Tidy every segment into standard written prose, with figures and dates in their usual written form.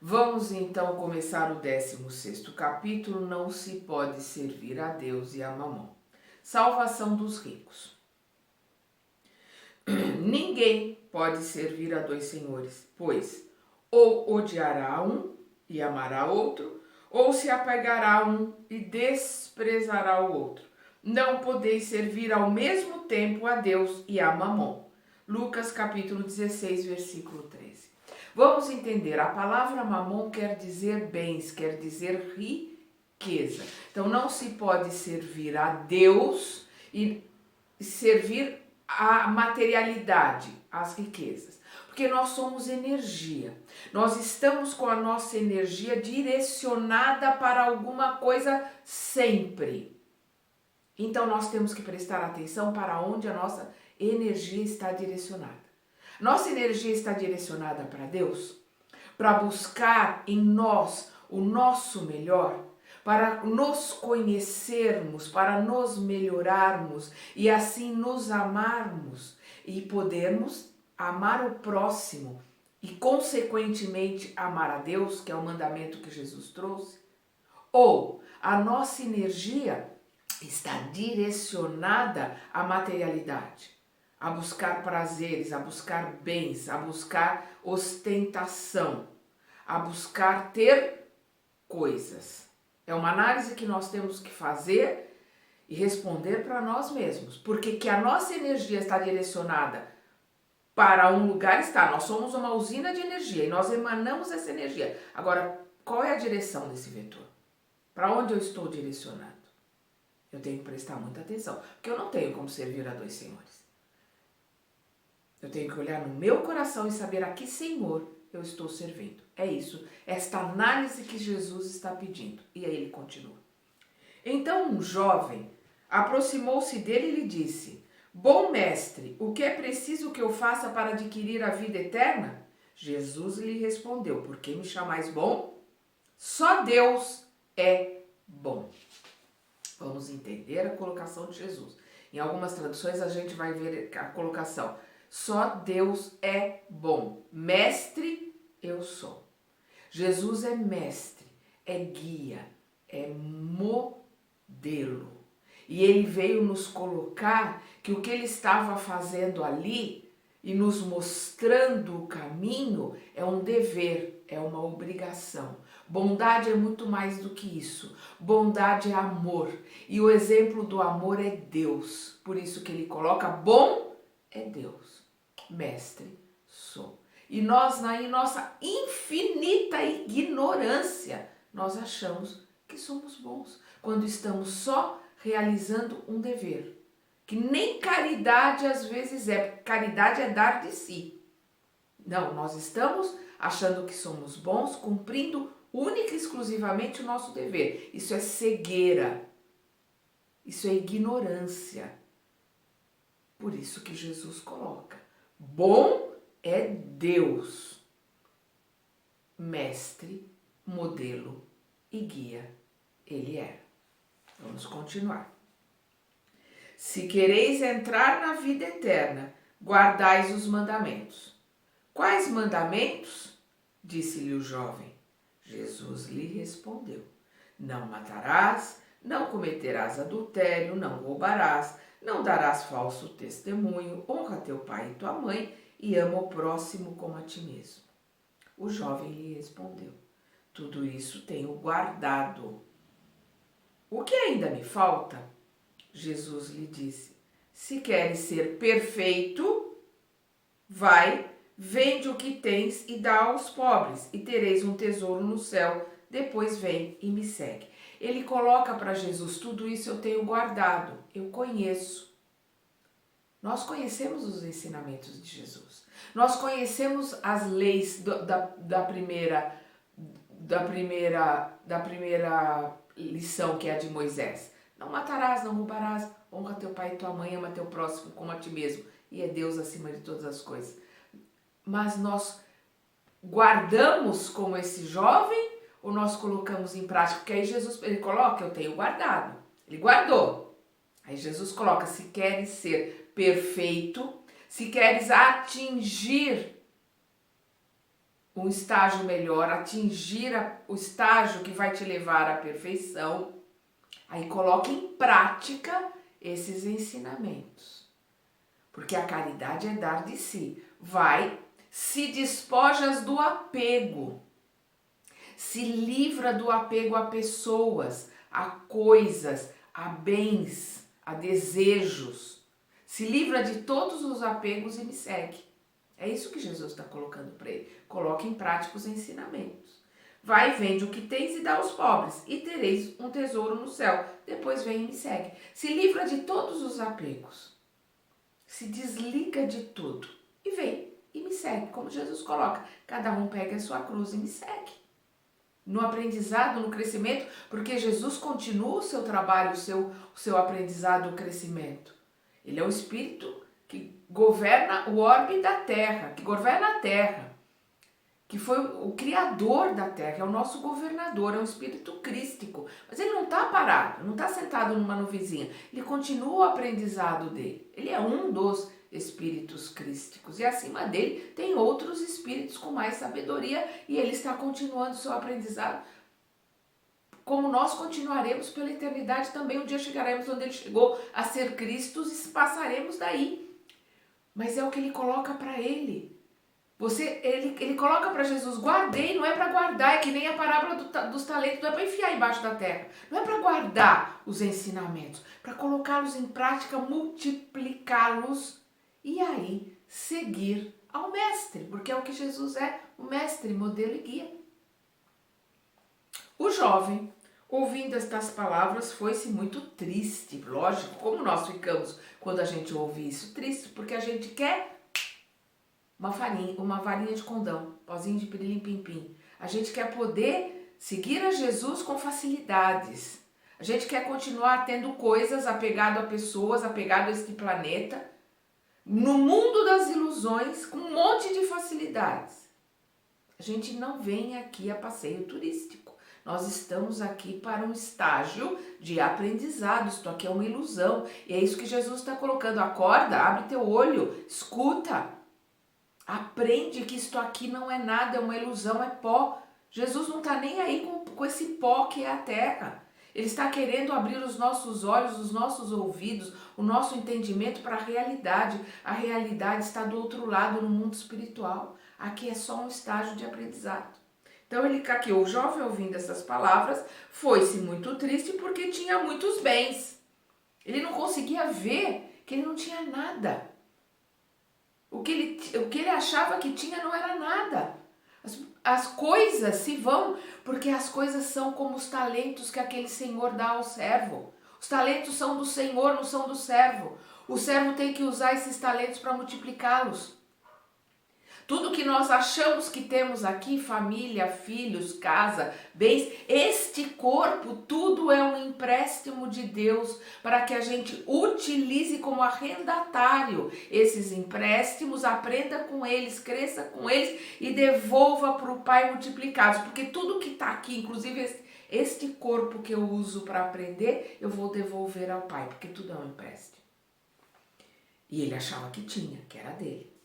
Vamos então começar o 16º capítulo, não se pode servir a Deus e a Mamon. Salvação dos ricos. Ninguém pode servir a dois senhores, pois ou odiará um e amará outro, ou se apegará a um e desprezará o outro. Não podeis servir ao mesmo tempo a Deus e a Mamon. Lucas capítulo 16, versículo 13. Vamos entender, a palavra mamon quer dizer bens, quer dizer riqueza. Então não se pode servir a Deus e servir a materialidade, as riquezas. Porque nós somos energia. Nós estamos com a nossa energia direcionada para alguma coisa sempre. Então nós temos que prestar atenção para onde a nossa energia está direcionada. Nossa energia está direcionada para Deus, para buscar em nós o nosso melhor, para nos conhecermos, para nos melhorarmos e assim nos amarmos e podermos amar o próximo e consequentemente amar a Deus, que é o mandamento que Jesus trouxe. Ou a nossa energia está direcionada à materialidade, a buscar prazeres, a buscar bens, a buscar ostentação, a buscar ter coisas. É uma análise que nós temos que fazer e responder para nós mesmos. Porque que a nossa energia está direcionada para um lugar está. Nós somos uma usina de energia e nós emanamos essa energia. Agora, qual é a direção desse vetor? Para onde eu estou direcionado? Eu tenho que prestar muita atenção, porque eu não tenho como servir a dois senhores. Eu tenho que olhar no meu coração e saber a que Senhor eu estou servindo. É isso, esta análise que Jesus está pedindo. E aí ele continua. Então um jovem aproximou-se dele e lhe disse: Bom mestre, o que é preciso que eu faça para adquirir a vida eterna? Jesus lhe respondeu: Por que me chamais bom? Só Deus é bom. Vamos entender a colocação de Jesus. Em algumas traduções a gente vai ver a colocação: só Deus é bom. Mestre eu sou. Jesus é mestre, é guia, é modelo. E ele veio nos colocar que o que ele estava fazendo ali e nos mostrando o caminho é um dever, é uma obrigação. Bondade é muito mais do que isso. Bondade é amor. E o exemplo do amor é Deus. Por isso que ele coloca: bom é Deus. Mestre sou. E nós, na nossa infinita ignorância, nós achamos que somos bons. Quando estamos só realizando um dever. Que nem caridade às vezes é. Caridade é dar de si. Não, nós estamos achando que somos bons, cumprindo única e exclusivamente o nosso dever. Isso é cegueira. Isso é ignorância. Por isso que Jesus coloca: bom é Deus, mestre, modelo e guia ele é. Vamos continuar. Se quereis entrar na vida eterna, guardais os mandamentos. Quais mandamentos? Disse-lhe o jovem. Jesus lhe respondeu: Não matarás, não cometerás adultério, não roubarás, não darás falso testemunho, honra teu pai e tua mãe e ama o próximo como a ti mesmo. O jovem lhe respondeu: Tudo isso tenho guardado. O que ainda me falta? Jesus lhe disse: Se queres ser perfeito, vai, vende o que tens e dá aos pobres, e tereis um tesouro no céu. Depois vem e me segue. Ele coloca para Jesus: tudo isso eu tenho guardado, eu conheço. Nós conhecemos os ensinamentos de Jesus. Nós conhecemos as leis da primeira lição, que é a de Moisés. Não matarás, não roubarás, honra teu pai e tua mãe, ama teu próximo como a ti mesmo. E é Deus acima de todas as coisas. Mas nós guardamos como esse jovem ou nós colocamos em prática? Porque aí Jesus, ele coloca: eu tenho guardado. Ele guardou. Aí Jesus coloca: se queres ser perfeito, se queres atingir um estágio melhor, atingir o estágio que vai te levar à perfeição, aí coloque em prática esses ensinamentos. Porque a caridade é dar de si. Vai, se despojas do apego. Se livra do apego a pessoas, a coisas, a bens, a desejos. Se livra de todos os apegos e me segue. É isso que Jesus está colocando para ele. Coloque em prática os ensinamentos. Vai, vende o que tens e dá aos pobres, e tereis um tesouro no céu. Depois vem e me segue. Se livra de todos os apegos. Se desliga de tudo. E vem e me segue. Como Jesus coloca. Cada um pega a sua cruz e me segue. No aprendizado, no crescimento, porque Jesus continua o seu trabalho, o seu aprendizado, o crescimento. Ele é o Espírito que governa o orbe da terra, que governa a terra, que foi o criador da terra, é o nosso governador, é um Espírito crístico. Mas ele não está parado, não está sentado numa nuvenzinha, ele continua o aprendizado dele. Ele é um dos espíritos crísticos e acima dele tem outros espíritos com mais sabedoria e ele está continuando o seu aprendizado. Como nós continuaremos pela eternidade também, um dia chegaremos onde ele chegou a ser Cristo e passaremos daí. Mas é o que ele coloca para ele. Ele coloca para Jesus, guardei, não é para guardar, é que nem a parábola dos talentos, não é para enfiar embaixo da terra, não é para guardar os ensinamentos, para colocá-los em prática, multiplicá-los e aí seguir ao mestre, porque é o que Jesus é, o mestre, modelo e guia. O jovem, ouvindo estas palavras, foi-se muito triste, lógico, como nós ficamos quando a gente ouve isso, triste, porque a gente quer uma varinha de condão, pozinho de pirilim-pim-pim. A gente quer poder seguir a Jesus com facilidades. A gente quer continuar tendo coisas, apegado a pessoas, apegado a este planeta, no mundo das ilusões, com um monte de facilidades. A gente não vem aqui a passeio turístico. Nós estamos aqui para um estágio de aprendizado. Isto aqui é uma ilusão. E é isso que Jesus está colocando. Acorda, abre teu olho, escuta. Aprende que isto aqui não é nada, é uma ilusão, é pó. Jesus não está nem aí com esse pó que é a terra. Ele está querendo abrir os nossos olhos, os nossos ouvidos, o nosso entendimento para a realidade. A realidade está do outro lado, no mundo espiritual. Aqui é só um estágio de aprendizado. Então ele aqui, o jovem ouvindo essas palavras, foi-se muito triste porque tinha muitos bens. Ele não conseguia ver que ele não tinha nada. O que ele achava que tinha não era nada. As coisas se vão, porque as coisas são como os talentos que aquele senhor dá ao servo. Os talentos são do senhor, não são do servo. O servo tem que usar esses talentos para multiplicá-los. Tudo que nós achamos que temos aqui, família, filhos, casa, bens, este corpo, tudo é um empréstimo de Deus para que a gente utilize como arrendatário esses empréstimos, aprenda com eles, cresça com eles e devolva para o Pai multiplicados. Porque tudo que está aqui, inclusive este corpo que eu uso para aprender, eu vou devolver ao Pai, porque tudo é um empréstimo. E ele achava que tinha, que era dele.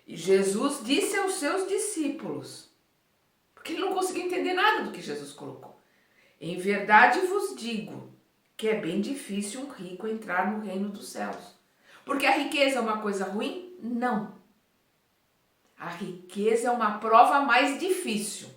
E Jesus disse aos seus discípulos, porque ele não conseguia entender nada do que Jesus colocou. Em verdade vos digo que é bem difícil um rico entrar no reino dos céus. Porque a riqueza é uma coisa ruim? Não. A riqueza é uma prova mais difícil.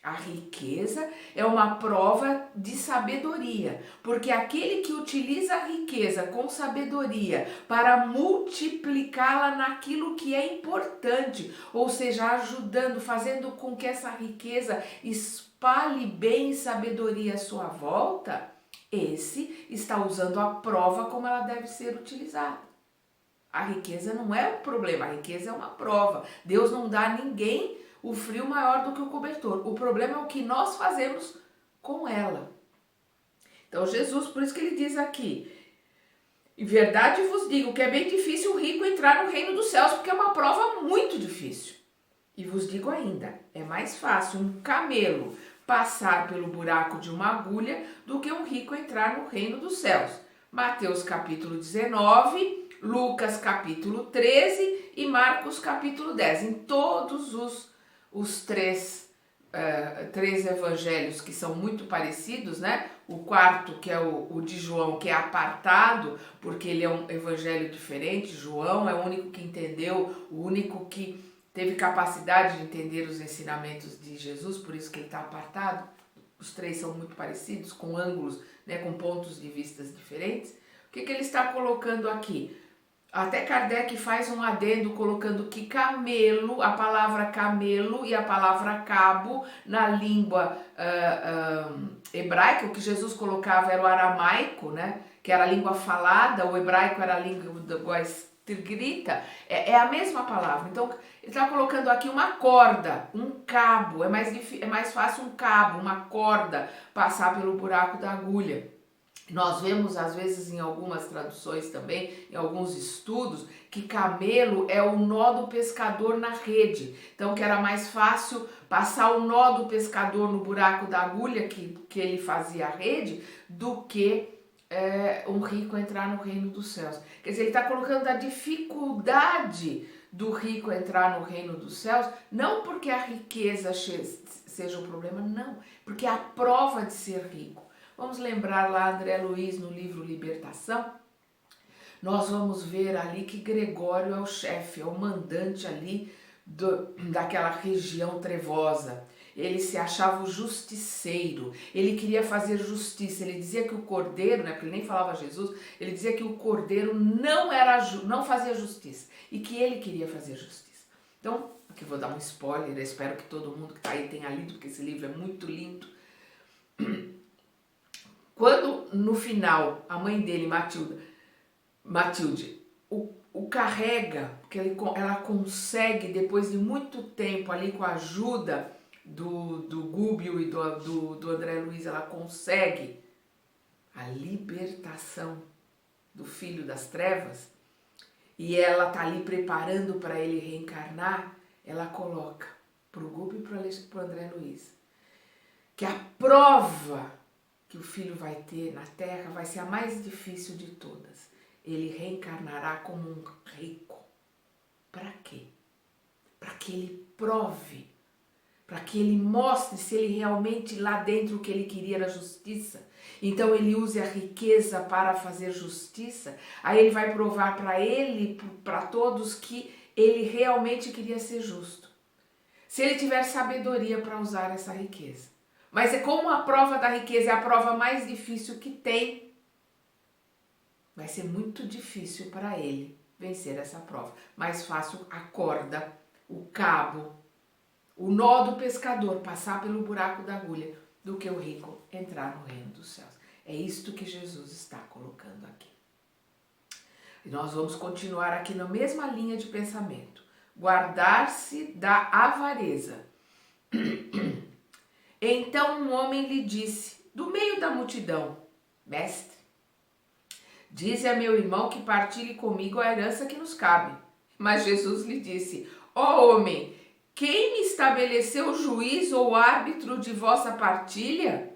A riqueza é uma prova de sabedoria, porque aquele que utiliza a riqueza com sabedoria para multiplicá-la naquilo que é importante, ou seja, ajudando, fazendo com que essa riqueza espalhe bem sabedoria à sua volta, esse está usando a prova como ela deve ser utilizada. A riqueza não é um problema, a riqueza é uma prova. Deus não dá a ninguém o frio maior do que o cobertor. O problema é o que nós fazemos com ela. Então Jesus, por isso que ele diz aqui, em verdade vos digo que é bem difícil o rico entrar no reino dos céus, porque é uma prova muito difícil. E vos digo ainda, é mais fácil um camelo passar pelo buraco de uma agulha do que um rico entrar no reino dos céus. Mateus capítulo 19, Lucas capítulo 13 e Marcos capítulo 10. Em todos os três evangelhos que são muito parecidos, né? O quarto, que é o de João, que é apartado, porque ele é um evangelho diferente. João é o único que entendeu, o único que teve capacidade de entender os ensinamentos de Jesus, por isso que ele está apartado. Os três são muito parecidos, com ângulos, né, com pontos de vistas diferentes. O que ele está colocando aqui? Até Kardec faz um adendo colocando que camelo, a palavra camelo e a palavra cabo na língua hebraica, o que Jesus colocava era o aramaico, né? Que era a língua falada, o hebraico era a língua escrita, é a mesma palavra. Então ele está colocando aqui uma corda, um cabo, é mais fácil um cabo, uma corda passar pelo buraco da agulha. Nós vemos, às vezes, em algumas traduções também, em alguns estudos, que camelo é o nó do pescador na rede. Então, que era mais fácil passar o nó do pescador no buraco da agulha que ele fazia a rede, do que um rico entrar no reino dos céus. Quer dizer, ele está colocando a dificuldade do rico entrar no reino dos céus, não porque a riqueza seja o problema, não, porque é a prova de ser rico. Vamos lembrar lá André Luiz no livro Libertação? Nós vamos ver ali que Gregório é o chefe, é o mandante ali daquela região trevosa. Ele se achava o justiceiro, ele queria fazer justiça, ele dizia que o cordeiro, né, porque ele nem falava Jesus, ele dizia que o cordeiro não fazia justiça e que ele queria fazer justiça. Então, aqui eu vou dar um spoiler, eu espero que todo mundo que está aí tenha lido, porque esse livro é muito lindo. Quando, no final, a mãe dele, Matilde, o carrega, porque ela consegue, depois de muito tempo ali com a ajuda do Gúbio e do André Luiz, ela consegue a libertação do filho das trevas, e ela tá ali preparando para ele reencarnar, ela coloca para o Gúbio e para o André Luiz que a prova que o filho vai ter na Terra vai ser a mais difícil de todas. Ele reencarnará como um rico. Para quê? Para que ele prove, para que ele mostre se ele realmente lá dentro o que ele queria era justiça. Então ele use a riqueza para fazer justiça. Aí ele vai provar para ele, para todos, que ele realmente queria ser justo. Se ele tiver sabedoria para usar essa riqueza. Mas é como a prova da riqueza é a prova mais difícil que tem, vai ser muito difícil para ele vencer essa prova. Mais fácil a corda, o cabo, o nó do pescador passar pelo buraco da agulha do que o rico entrar no reino dos céus. É isto que Jesus está colocando aqui. E nós vamos continuar aqui na mesma linha de pensamento. Guardar-se da avareza. Então um homem lhe disse, do meio da multidão, mestre, dize a meu irmão que partilhe comigo a herança que nos cabe. Mas Jesus lhe disse, ó homem, quem me estabeleceu juiz ou árbitro de vossa partilha?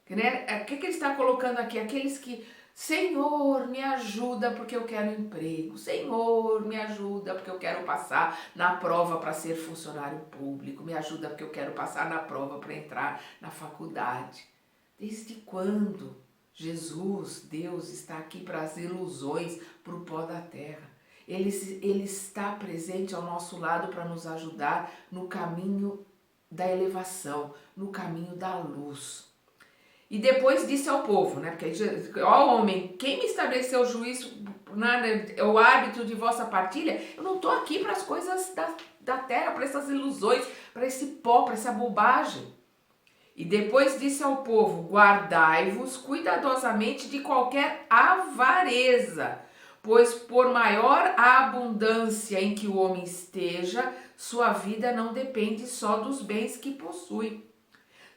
O que ele está colocando aqui? Aqueles que, Senhor, me ajuda porque eu quero emprego. Senhor, me ajuda porque eu quero passar na prova para ser funcionário público. Me ajuda porque eu quero passar na prova para entrar na faculdade. Desde quando Jesus, Deus, está aqui para as ilusões, para o pó da terra? Ele está presente ao nosso lado para nos ajudar no caminho da elevação, no caminho da luz. E depois disse ao povo, né? Porque, ó homem, quem me estabeleceu o juízo, o árbitro de vossa partilha? Eu não estou aqui para as coisas da terra, para essas ilusões, para esse pó, para essa bobagem. E depois disse ao povo, guardai-vos cuidadosamente de qualquer avareza, pois por maior a abundância em que o homem esteja, sua vida não depende só dos bens que possui.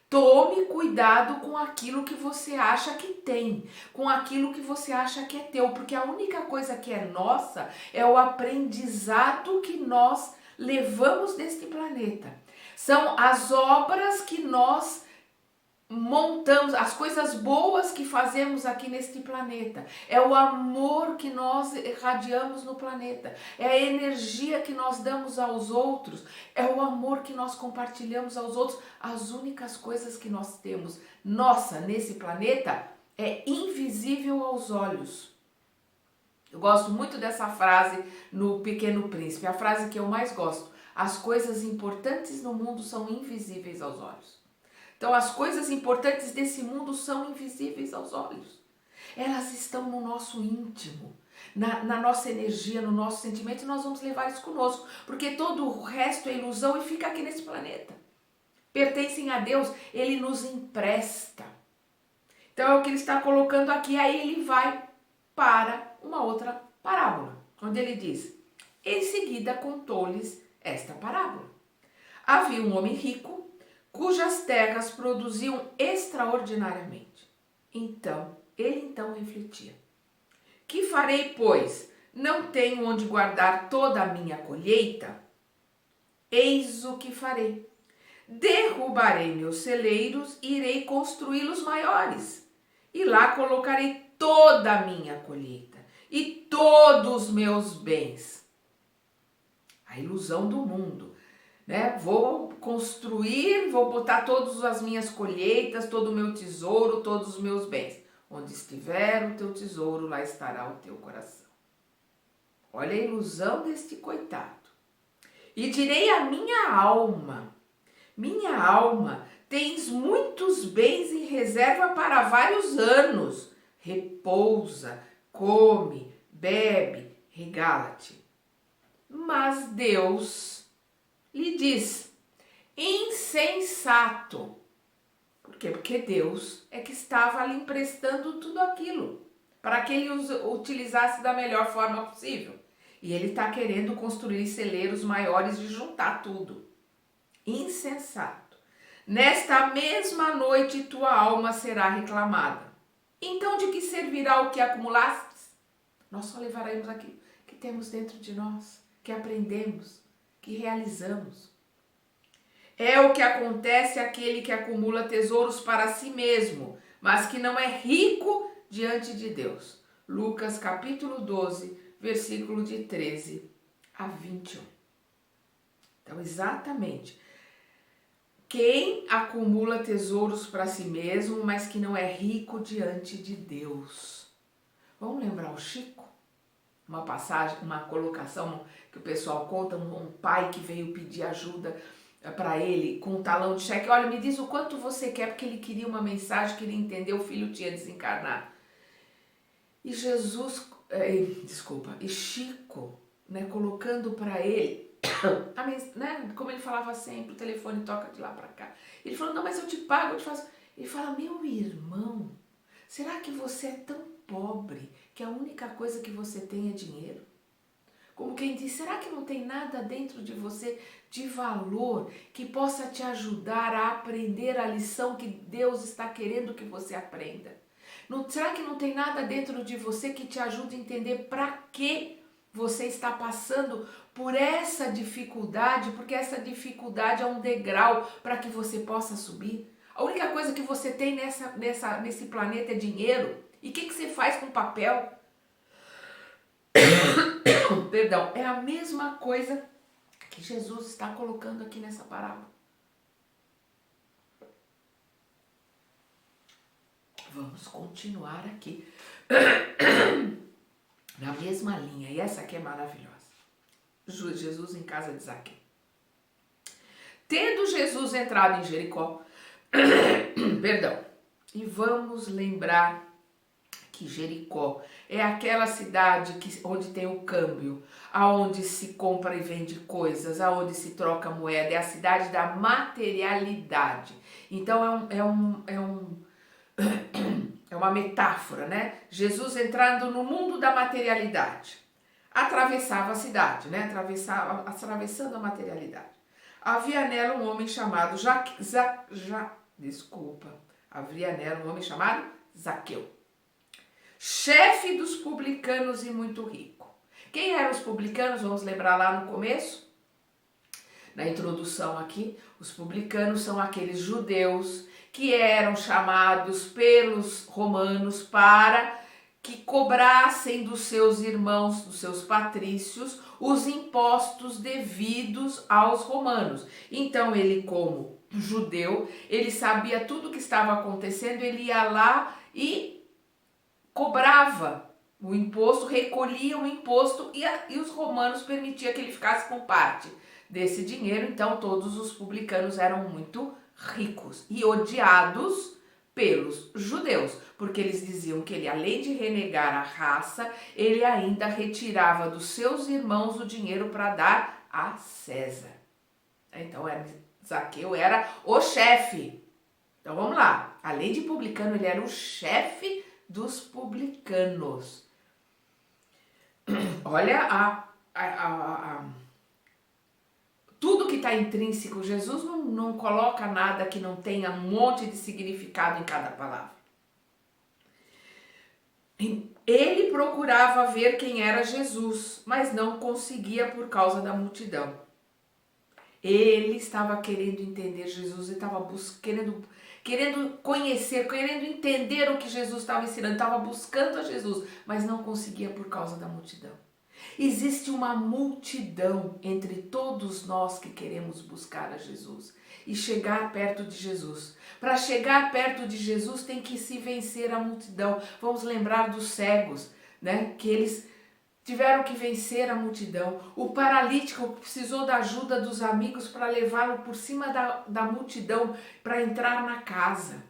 Tome cuidado com aquilo que você acha que tem, com aquilo que você acha que é teu, porque a única coisa que é nossa é o aprendizado que nós levamos deste planeta. São as obras que nós montamos, as coisas boas que fazemos aqui neste planeta, é o amor que nós irradiamos no planeta, é a energia que nós damos aos outros, é o amor que nós compartilhamos aos outros. As únicas coisas que nós temos, nossa, nesse planeta, é invisível aos olhos. Eu gosto muito dessa frase no Pequeno Príncipe, a frase que eu mais gosto: as coisas importantes no mundo são invisíveis aos olhos. Então, as coisas importantes desse mundo são invisíveis aos olhos. Elas estão no nosso íntimo, na nossa energia, no nosso sentimento, e nós vamos levar isso conosco, porque todo o resto é ilusão e fica aqui nesse planeta. Pertencem a Deus, Ele nos empresta. Então, é o que Ele está colocando aqui. Aí Ele vai para uma outra parábola, onde Ele diz: em seguida contou-lhes esta parábola. Havia um homem rico, cujas terras produziam extraordinariamente. Ele refletia: que farei, pois? Não tenho onde guardar toda a minha colheita? Eis o que farei: derrubarei meus celeiros e irei construí-los maiores, e lá colocarei toda a minha colheita e todos os meus bens. A ilusão do mundo, né? Vou construir, vou botar todas as minhas colheitas, todo o meu tesouro, todos os meus bens. Onde estiver o teu tesouro, lá estará o teu coração. Olha a ilusão deste coitado. E direi à minha alma: tens muitos bens em reserva para vários anos. Repousa, come, bebe, regala-te. Mas Deus lhe diz: insensato. Por quê? Porque Deus é que estava lhe emprestando tudo aquilo para que ele utilizasse da melhor forma possível. E ele está querendo construir celeiros maiores e juntar tudo. Insensato. Nesta mesma noite tua alma será reclamada. Então de que servirá o que acumulastes? Nós só levaremos aquilo que temos dentro de nós, que aprendemos, que realizamos. É o que acontece àquele que acumula tesouros para si mesmo, mas que não é rico diante de Deus. Lucas capítulo 12, versículo de 13 a 21. Então, exatamente. Quem acumula tesouros para si mesmo, mas que não é rico diante de Deus. Vamos lembrar o Chico? Uma passagem, uma colocação que o pessoal conta, um pai que veio pedir ajuda para ele com um talão de cheque. Olha, me diz o quanto você quer, porque ele queria uma mensagem, queria entender, o filho tinha desencarnado. E e Chico, né, colocando para ele, né, como ele falava sempre, o telefone toca de lá para cá. Ele falou: não, mas eu te pago, eu te faço. Ele fala: meu irmão, será que você é tão pobre que a única coisa que você tem é dinheiro? Como quem diz: será que não tem nada dentro de você de valor que possa te ajudar a aprender a lição que Deus está querendo que você aprenda? Será que não tem nada dentro de você que te ajude a entender para que você está passando por essa dificuldade? Porque essa dificuldade é um degrau para que você possa subir. A única coisa que você tem nesse planeta é dinheiro. E o que você faz com papel? Perdão, é a mesma coisa que Jesus está colocando aqui nessa parábola. Vamos continuar aqui na mesma linha, e essa aqui é maravilhosa. Jesus em casa de Zaqueu. Tendo Jesus entrado em Jericó, perdão, e vamos lembrar que Jericó é aquela cidade onde tem o câmbio, aonde se compra e vende coisas, aonde se troca moeda, é a cidade da materialidade. Então é uma metáfora, né? Jesus entrando no mundo da materialidade, atravessava a cidade, né? Atravessando a materialidade. Havia nela um homem chamado Zaqueu, chefe dos publicanos e muito rico. Quem eram os publicanos? Vamos lembrar lá no começo, na introdução aqui. Os publicanos são aqueles judeus que eram chamados pelos romanos para que cobrassem dos seus irmãos, dos seus patrícios, os impostos devidos aos romanos. Então ele, como judeu, ele sabia tudo o que estava acontecendo, ele ia lá e cobrava o imposto, recolhia o imposto e os romanos permitiam que ele ficasse com parte desse dinheiro. Então todos os publicanos eram muito ricos e odiados pelos judeus, porque eles diziam que ele, além de renegar a raça, ele ainda retirava dos seus irmãos o dinheiro para dar a César. Então Zaqueu era o chefe. Então vamos lá, além de publicano, ele era o chefe dos publicanos. Olha tudo que está intrínseco. Jesus não coloca nada que não tenha um monte de significado em cada palavra. Ele procurava ver quem era Jesus, mas não conseguia por causa da multidão. Ele estava querendo entender Jesus, ele estava querendo conhecer, querendo entender o que Jesus estava ensinando, estava buscando a Jesus, mas não conseguia por causa da multidão. Existe uma multidão entre todos nós que queremos buscar a Jesus e chegar perto de Jesus. Para chegar perto de Jesus tem que se vencer a multidão. Vamos lembrar dos cegos, né? Que eles tiveram que vencer a multidão. O paralítico precisou da ajuda dos amigos para levá-lo por cima da multidão para entrar na casa.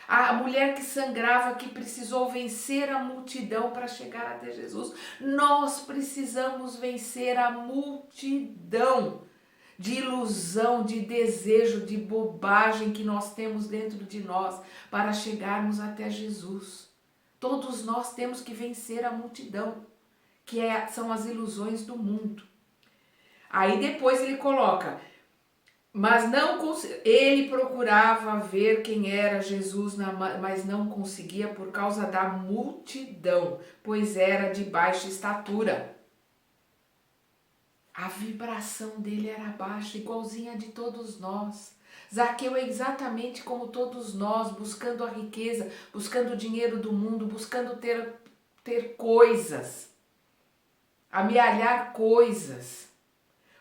A mulher que sangrava, que precisou vencer a multidão para chegar até Jesus. Nós precisamos vencer a multidão de ilusão, de desejo, de bobagem que nós temos dentro de nós para chegarmos até Jesus. Todos nós temos que vencer a multidão, que são as ilusões do mundo. Aí depois ele coloca... Mas ele procurava ver quem era Jesus, mas não conseguia por causa da multidão, pois era de baixa estatura. A vibração dele era baixa, igualzinha a de todos nós. Zaqueu é exatamente como todos nós, buscando a riqueza, buscando o dinheiro do mundo, buscando ter coisas, amealhar coisas.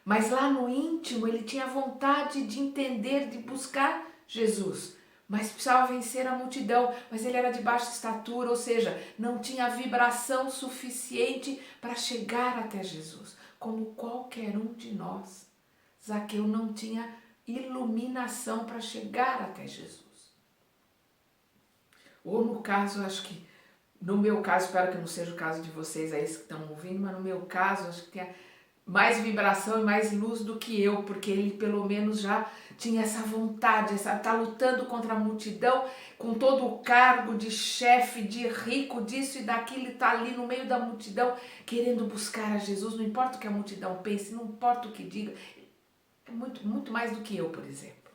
Mas lá no íntimo ele tinha vontade de entender, de buscar Jesus. Mas precisava vencer a multidão. Mas ele era de baixa estatura, ou seja, não tinha vibração suficiente para chegar até Jesus. Como qualquer um de nós. Zaqueu não tinha iluminação para chegar até Jesus. Ou no caso, acho que, no meu caso, espero que não seja o caso de vocês aí que estão ouvindo, mas no meu caso, acho que tem mais vibração e mais luz do que eu, porque ele pelo menos já tinha essa vontade, tá lutando contra a multidão, com todo o cargo de chefe, de rico, disso e daquilo, ele tá ali no meio da multidão, querendo buscar a Jesus, não importa o que a multidão pense, não importa o que diga, é muito mais do que eu, por exemplo.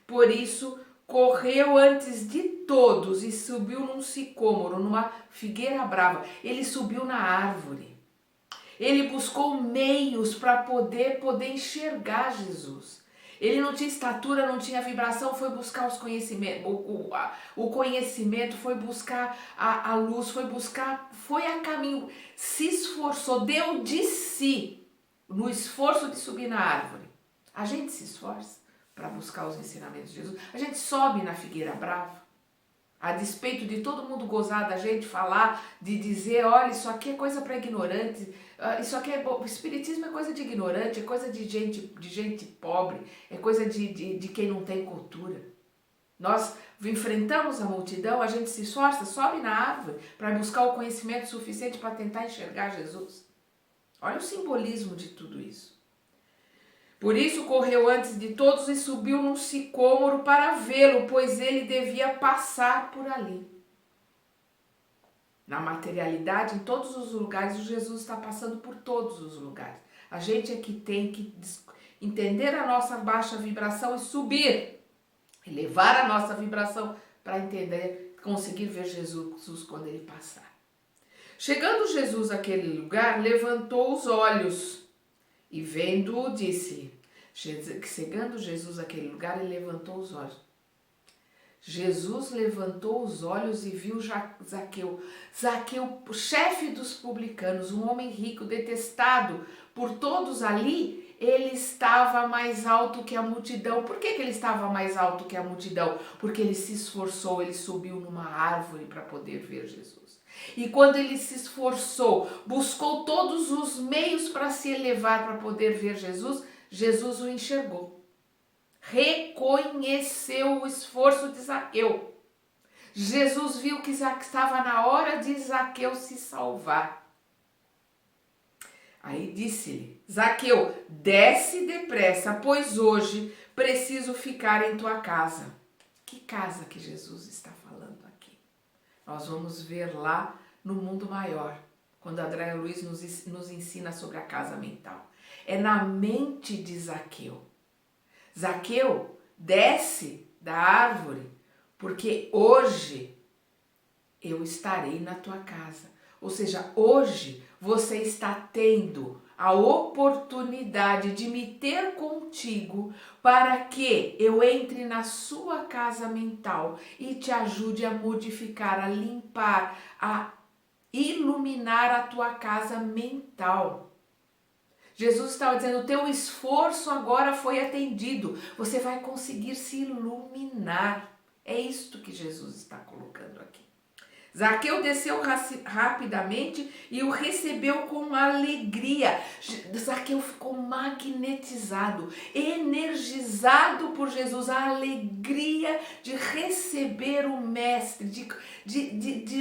Por isso, correu antes de todos e subiu num sicômoro, numa figueira brava, ele subiu na árvore. Ele buscou meios para poder enxergar Jesus. Ele não tinha estatura, não tinha vibração, foi buscar os conhecimentos, o conhecimento, foi buscar a luz, foi a caminho, se esforçou, deu de si no esforço de subir na árvore. A gente se esforça para buscar os ensinamentos de Jesus. A gente sobe na figueira brava. A despeito de todo mundo gozar da gente, falar, de dizer, olha, isso aqui é coisa para ignorante, isso aqui o espiritismo é coisa de ignorante, é coisa de gente pobre, é coisa de quem não tem cultura. Nós enfrentamos a multidão, a gente se esforça, sobe na árvore para buscar o conhecimento suficiente para tentar enxergar Jesus. Olha o simbolismo de tudo isso. Por isso correu antes de todos e subiu num sicômoro para vê-lo, pois ele devia passar por ali. Na materialidade, em todos os lugares, Jesus está passando por todos os lugares. A gente é que tem que entender a nossa baixa vibração e subir, elevar a nossa vibração para entender, conseguir ver Jesus quando ele passar. Chegando Jesus àquele lugar, levantou os olhos e vendo-o, disse, chegando Jesus àquele lugar, ele levantou os olhos. Jesus levantou os olhos e viu Zaqueu. Zaqueu, chefe dos publicanos, um homem rico, detestado por todos ali, ele estava mais alto que a multidão. Por que ele estava mais alto que a multidão? Porque ele se esforçou, ele subiu numa árvore para poder ver Jesus. E quando ele se esforçou, buscou todos os meios para se elevar para poder ver Jesus, Jesus o enxergou. Reconheceu o esforço de Zaqueu. Jesus viu que estava na hora de Zaqueu se salvar. Aí disse-lhe: Zaqueu, desce depressa, pois hoje preciso ficar em tua casa. Que casa que Jesus está falando aqui? Nós vamos ver lá no mundo maior, quando a Andréa Luiz nos ensina sobre a casa mental. É na mente de Zaqueu. Zaqueu, desce da árvore, porque hoje eu estarei na tua casa. Ou seja, hoje você está tendo a oportunidade de me ter contigo para que eu entre na sua casa mental e te ajude a modificar, a limpar, a iluminar a tua casa mental. Jesus estava dizendo, o teu esforço agora foi atendido. Você vai conseguir se iluminar. É isto que Jesus está colocando aqui. Zaqueu desceu rapidamente e o recebeu com alegria. Zaqueu ficou magnetizado, energizado por Jesus. A alegria de receber o mestre,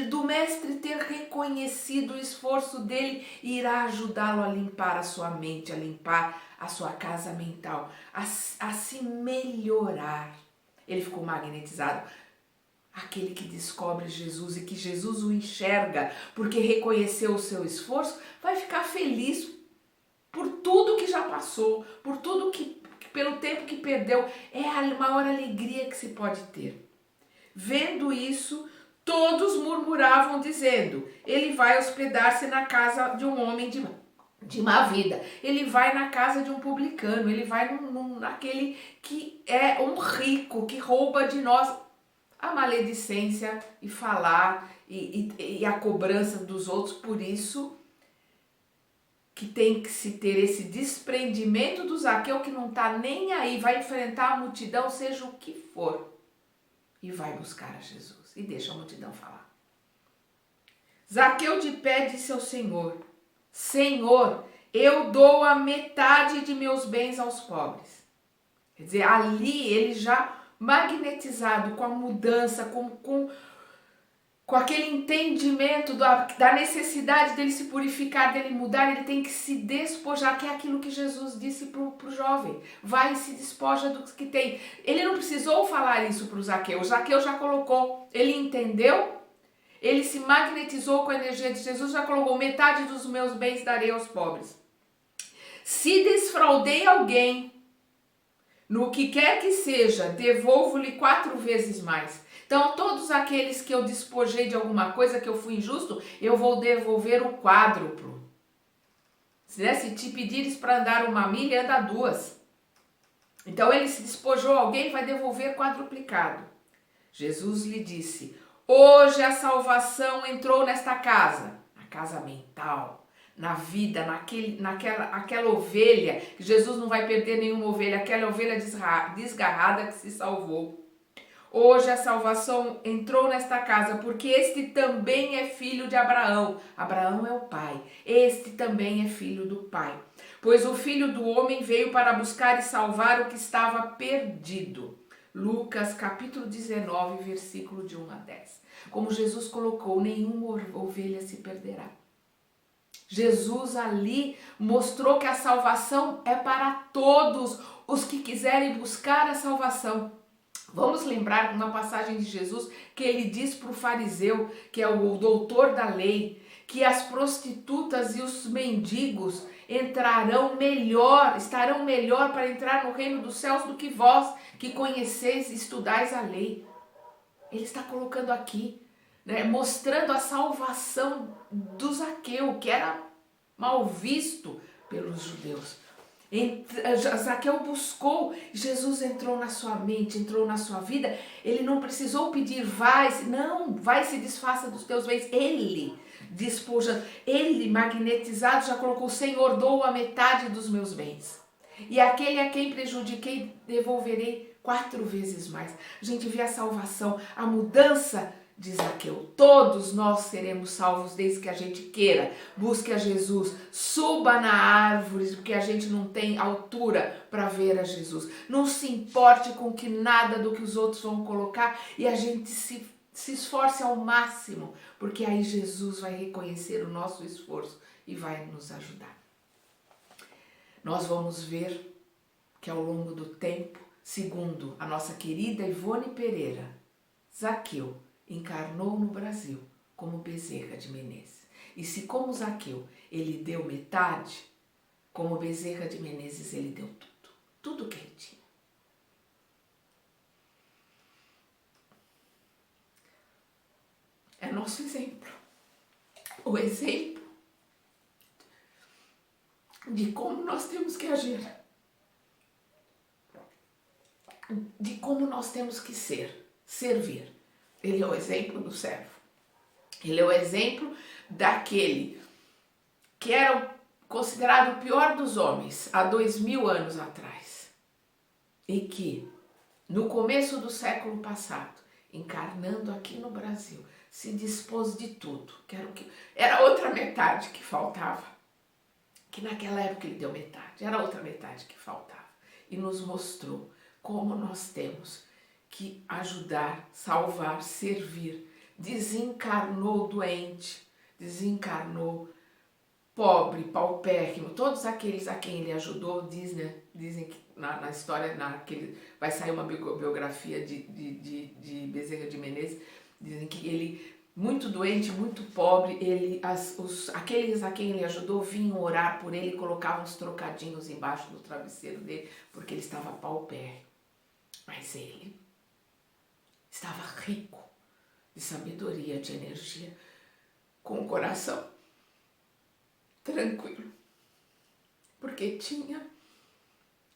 do mestre ter reconhecido o esforço dele, irá ajudá-lo a limpar a sua mente, a limpar a sua casa mental, a se melhorar. Ele ficou magnetizado. Aquele que descobre Jesus e que Jesus o enxerga porque reconheceu o seu esforço, vai ficar feliz por tudo que já passou, por tudo pelo tempo que perdeu. É a maior alegria que se pode ter. Vendo isso, todos murmuravam dizendo, ele vai hospedar-se na casa de um homem de má vida, ele vai na casa de um publicano, ele vai naquele que é um rico, que rouba de nós. A maledicência e falar e a cobrança dos outros, por isso que tem que se ter esse desprendimento do Zaqueu que não está nem aí, vai enfrentar a multidão, seja o que for, e vai buscar a Jesus e deixa a multidão falar. Zaqueu de pé disse ao Senhor, Senhor, eu dou a metade de meus bens aos pobres. Quer dizer, ali ele já magnetizado com a mudança, com aquele entendimento da necessidade dele se purificar, dele mudar, ele tem que se despojar, que é aquilo que Jesus disse para o jovem. Vai e se despoja do que tem. Ele não precisou falar isso para o Zaqueu já colocou, ele entendeu, ele se magnetizou com a energia de Jesus, já colocou, metade dos meus bens darei aos pobres. Se desfraudei alguém, no que quer que seja, devolvo-lhe 4 vezes mais. Então, todos aqueles que eu despojei de alguma coisa, que eu fui injusto, eu vou devolver o quádruplo. Se te pedires para andar 1 milha, anda 2. Então, ele se despojou alguém, vai devolver quadruplicado. Jesus lhe disse, hoje a salvação entrou nesta casa, a casa mental, na vida, aquela ovelha, que Jesus não vai perder nenhuma ovelha, aquela ovelha desgarrada que se salvou. Hoje a salvação entrou nesta casa, porque este também é filho de Abraão. Abraão é o pai, este também é filho do pai. Pois o Filho do Homem veio para buscar e salvar o que estava perdido. Lucas capítulo 19, versículo de 1 a 10. Como Jesus colocou, nenhuma ovelha se perderá. Jesus ali mostrou que a salvação é para todos os que quiserem buscar a salvação. Vamos lembrar uma passagem de Jesus que ele diz para o fariseu, que é o doutor da lei, que as prostitutas e os mendigos estarão melhor para entrar no reino dos céus do que vós, que conheceis e estudais a lei. Ele está colocando aqui, né, mostrando a salvação do Zaqueu, que era mal visto pelos judeus. Zaqueu buscou, Jesus entrou na sua mente, entrou na sua vida. Ele não precisou pedir, vai se desfaça dos teus bens. Ele despojando, ele magnetizado já colocou: Senhor, dou a metade dos meus bens. E aquele a quem prejudiquei, devolverei 4 vezes mais. A gente vê a salvação, a mudança de Zaqueu. Todos nós seremos salvos desde que a gente queira. Busque a Jesus, suba na árvore, porque a gente não tem altura para ver a Jesus. Não se importe com que nada do que os outros vão colocar e a gente se esforce ao máximo, porque aí Jesus vai reconhecer o nosso esforço e vai nos ajudar. Nós vamos ver que ao longo do tempo, segundo a nossa querida Ivone Pereira, Zaqueu encarnou no Brasil como Bezerra de Menezes. E se como Zaqueu ele deu metade, como Bezerra de Menezes ele deu tudo. Tudo que ele tinha. É nosso exemplo. O exemplo de como nós temos que agir. De como nós temos que servir. Ele é o exemplo do servo. Ele é o exemplo daquele que era considerado o pior dos homens há 2000 anos atrás. E que, no começo do século passado, encarnando aqui no Brasil, se dispôs de tudo. Era outra metade que faltava. Que naquela época ele deu metade. Era outra metade que faltava. E nos mostrou como nós temos que ajudar, salvar, servir. Desencarnou doente, desencarnou pobre, paupérrimo. Todos aqueles a quem ele ajudou, dizem que na história, vai sair uma biografia de Bezerra de Menezes, dizem que ele, muito doente, muito pobre, aqueles a quem ele ajudou vinham orar por ele e colocavam uns trocadinhos embaixo do travesseiro dele, porque ele estava paupérrimo. Mas ele estava rico de sabedoria, de energia, com o coração tranquilo, porque tinha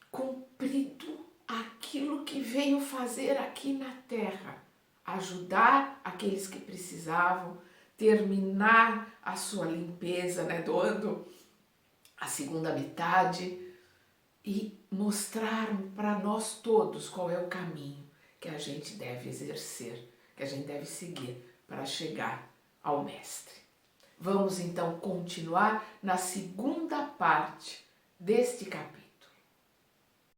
cumprido aquilo que veio fazer aqui na terra, ajudar aqueles que precisavam, terminar a sua limpeza, doando a segunda metade e mostrar para nós todos qual é o caminho que a gente deve exercer, que a gente deve seguir para chegar ao Mestre. Vamos então continuar na segunda parte deste capítulo.